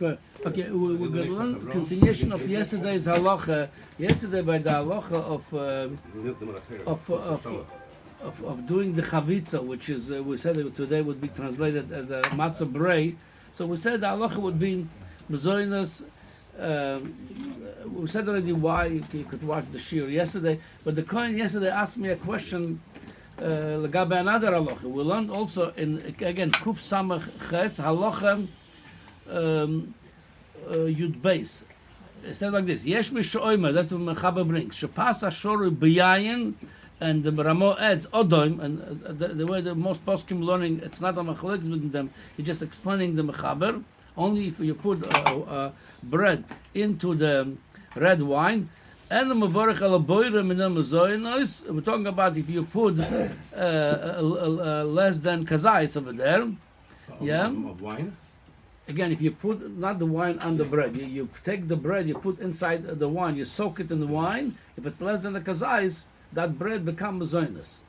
Good. Okay, we're going to learn continuation of yesterday's halacha. Yesterday, by the halacha of doing the chavitza, which is we said that today would be translated as a matzah brei. So we said the halacha would be mezoinos. We said already why you could watch the shiur yesterday, but the Kohen yesterday asked me a question legabe another halacha. We learned also in again kuf samach ches halacha yud beis. It says like this: Yesh mishoyma. That's what Mechaber brings. Shepas ashoru b'yayin, and the Ramo adds odom. And the way the most poskim learning, it's not a machlek with them. He's just explaining the Mechaber. Only if you put bread into the red wine. And the mevorach al boire minam zoynos. We're talking about if you put less than kazais over there. Yeah. Of wine. Again, if you put not the wine on the bread, you take the bread, you put inside the wine, you soak it in the wine. If it's less than the kazais, that bread becomes zoynos.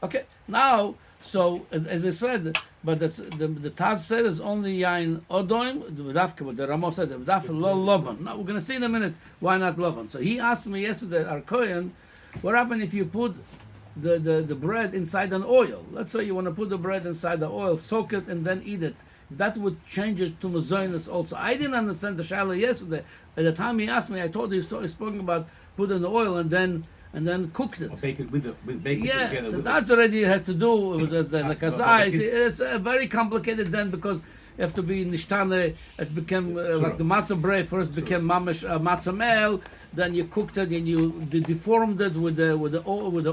Okay. Now. So, as I said, but the Taz said is only yain odoim, the Ramo said, the lo lovan. Now, we're going to see in a minute why not lovan. So, he asked me yesterday, our Kohen, what happens if you put the bread inside an oil? Let's say you want to put the bread inside the oil, soak it, and then eat it. That would change it to mazoinus also. I didn't understand the shaila yesterday. At the time he asked me, I told you he's spoken about putting the oil and then cooked it. Or bake it with bacon together. Yeah, so that already has to do with the kazai. It's very complicated then because you have to be nishtane. It became like the matzah brei first became mamish matzah mel. Then you cooked it and you deformed it with the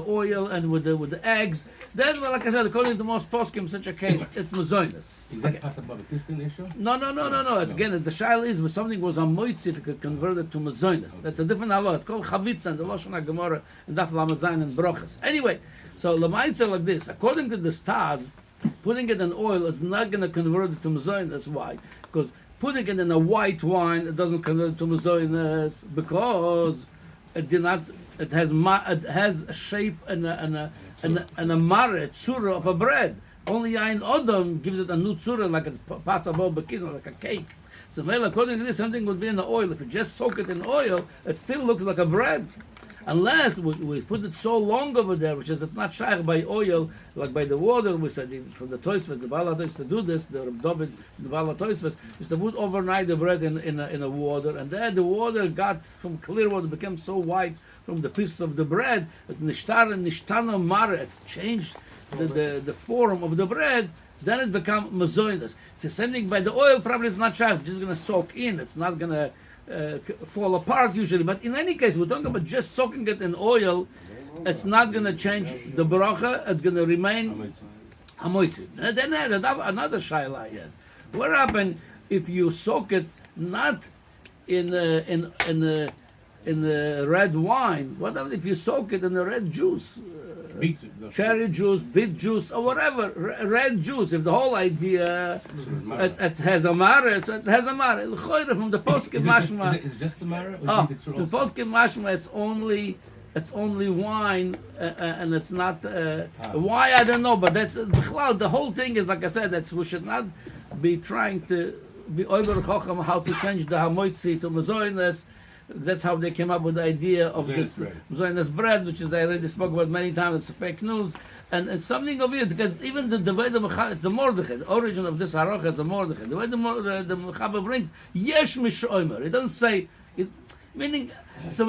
oil and with the eggs. Then, well, like I said, according to most poskim, in such a case, it's mazoinus. Is that past about the Christian issue? No. It's again the shaila is when something was a moitzi, if you could convert it to mazoinus. That's a different halacha. It's called chavitza and the Lashon Gemara and Daf Lamed Zayin and Brochas. Anyway, so lamaitza like this. According to the Taz, putting it in oil is not going to convert it to mazoinus. Why? Because putting it in a white wine, it doesn't convert it to mazoinus because it did not. It has a shape and a mare tzura of a bread. Only yain odom gives it a new tzura, like it's pasabo bekizon, like a cake. So well, according to this, something would be in the oil. If you just soak it in oil, it still looks like a bread. Unless we put it so long over there, which is it's not shaykh by oil, like by the water. We said from the Tosfos, the Baal HaTosfos to do this. The David, the Baal HaTosfos, is to put overnight the bread in a water, and then the water got from clear water became so white from the pieces of the bread. It's nishtana mare. It changed the form of the bread. Then it became mazoinus. So sending by the oil probably is not shaykh. It's just going to soak in. It's not going to fall apart usually, but in any case, we're talking about just soaking it in oil. It's not going to change the bracha. It's going to remain hamoitzi. Then another shaila here. What happens if you soak it not in the red wine? What happens if you soak it in the red juice? Cherry juice, beet juice, or whatever, red juice. If the whole idea it has a mare, it has a mare. From the poskim mashma, is it just the mare? The poskim mashma, it's only wine, and it's not why I don't know. But that's the whole thing is like I said. That's we should not be trying to be over chacham how to change the hamoitzi to mazoinus. That's how they came up with the idea of this Zionist bread, which is I already spoke about many times. It's fake news, and it's something of it because even the way it's the Mordechai, the origin of this halacha is the Mordechai. The way the Mechaber brings yesh mishomer, it doesn't say it, meaning so.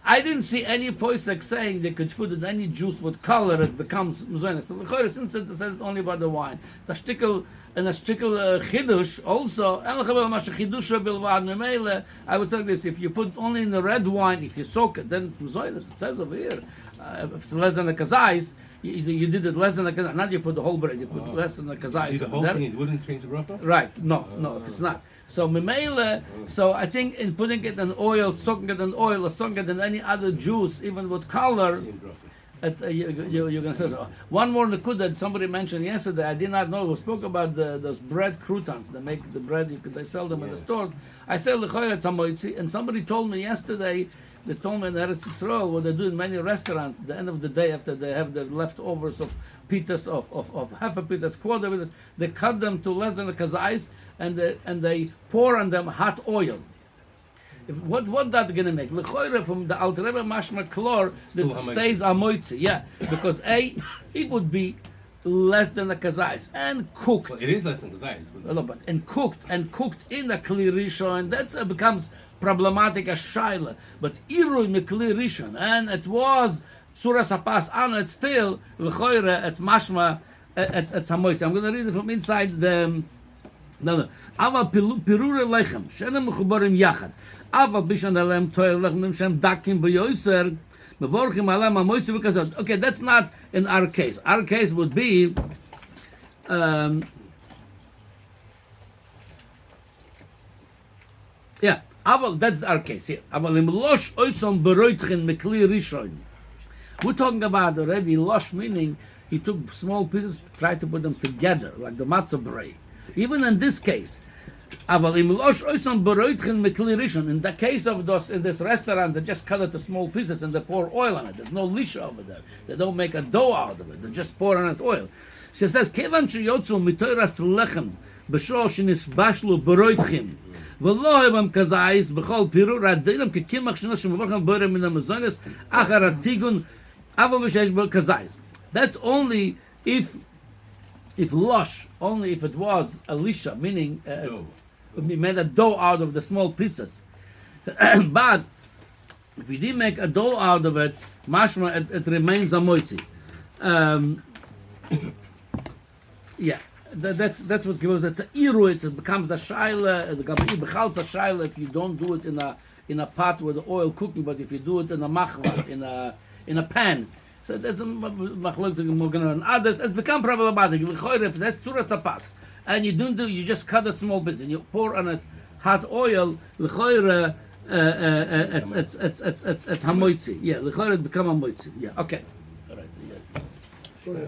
I didn't see any posek saying they could put in any juice with color it becomes Zionist. So since it says only about the wine, it's a shtickle. And a shtickle chidush also. I would tell this: if you put only in the red wine, if you soak it, then it says over here, if it's less than a kazais, you did it less than a kazais. Not you put the whole bread; you put less than a kazais. The whole thing, it wouldn't change the bracha? Right? No, if it's not. So memele. So I think in putting it in oil, soaking it in oil, or soaking it in any other juice, even with color. You're going to say so. One more likud that somebody mentioned yesterday. I did not know. We spoke about those bread croutons. They make the bread. They sell them in the store. I sell the and somebody told me yesterday. They told me in Eretz Yisrael what they do in many restaurants. At the end of the day, after they have the leftovers of pitas of half a pitas, quarter pitas. They cut them to less than a kazais, and they pour on them hot oil. What that gonna make? Lechoire from the Alter Rebbe mashma klor, this Still stays amoitzi, yeah, because it would be less than a kazais and cooked. Well, it is less than the size. No, but and cooked in a kli rishon, that becomes problematic as shaila. But irui me kli rishon, and it was surah sapas on it still lechoire at mashma at samoitzi. I'm going to read it from inside the. No. Aval pirure lechem shenem mechubarim yachad. Aval bishan alem toel lechem shem dakim b'yoser mevorchim alam amoitzi v'kazot. Okay, that's not in our case. Our case would be yeah. Aval, that's our case here. Aval im losh oisom beroitchen mekli rishon. We're talking about already losh, meaning he took small pieces, tried to put them together like the matzah bray. Even in this case, in the case of those in this restaurant, they just cut it to small pieces and they pour oil on it. There's no lisha over there. They don't make a dough out of it. They just pour on it oil. So it says, "Kevan sheyotzu mitoras lechem b'shor shenisbashlu beroitchim v'lo hebam kazayis b'chol pirur adinam kekimach shenosh shemavochem borem min hamazonis achar atigun aval b'sheish kazayis." That's only if lush, only if it was a lisha, meaning we made a dough out of the small pieces. But if we didn't make a dough out of it, mashma, it remains a moitzi. Yeah, that's what gives it's a iru. It becomes a shaila. The gabi bechalz a shaila if you don't do it in a pot with the oil cooking, but if you do it in a machvat, in a pan. So there's a machlok and others. It's become problematic. If that's tzura tzapas, and you just cut the small bits and you pour on it hot oil. It's hamoitzi. Yeah, it become hamoitzi. Yeah, okay.